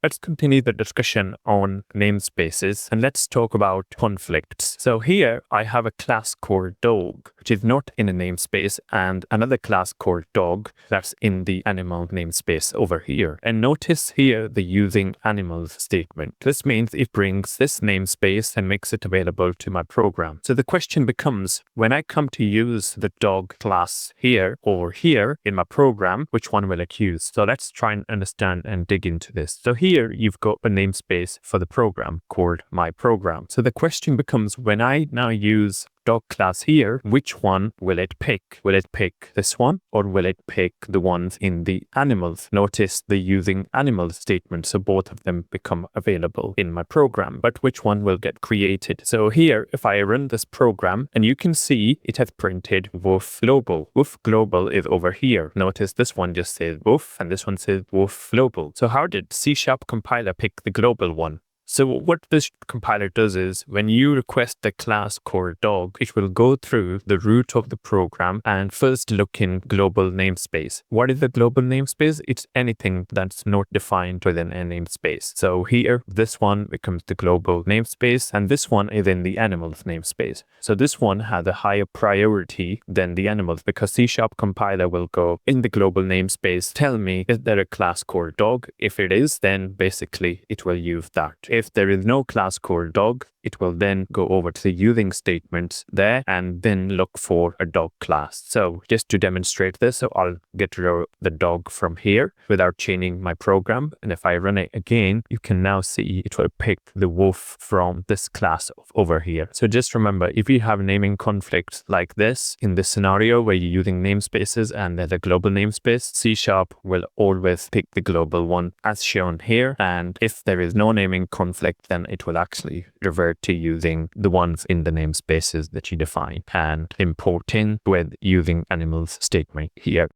Let's continue the discussion on namespaces and let's talk about conflicts. So here I have a class called dog, which is not in a namespace, and another class called dog that's in the animal namespace over here. And notice here the using animals statement. This means it brings this namespace and makes it available to my program. So the question becomes, when I come to use the dog class here or here in my program, which one will it use? So let's try and understand and dig into this. So here you've got a namespace for the program called my program. So the question becomes, when I now use dog class here, which one will it pick? Will it pick this one or will it pick the ones in the animals? Notice the using animals statement. So both of them become available in my program, but which one will get created? So here, if I run this program, and you can see it has printed woof global. Woof global is over here. Notice this one just says woof and this one says woof global. So how did C# compiler pick the global one? So what this compiler does is, when you request the class called dog, it will go through the root of the program and first look in global namespace. What is the global namespace? It's anything that's not defined within a namespace. So here, this one becomes the global namespace, and this one is in the animals namespace. So this one has a higher priority than the animals, because C# compiler will go in the global namespace, tell me, is there a class called dog? If it is, then basically it will use that. If there is no class called dog, it will then go over to the using statements there and then look for a dog class. So just to demonstrate this, so I'll get rid of the dog from here without changing my program. And if I run it again, you can now see it will pick the wolf from this class over here. So just remember, if you have naming conflicts like this in this scenario where you're using namespaces and there's a global namespace, C# will always pick the global one as shown here. And if there is no naming conflict, then it will actually revert to using the ones in the namespaces that you define and importing with using animals statement here.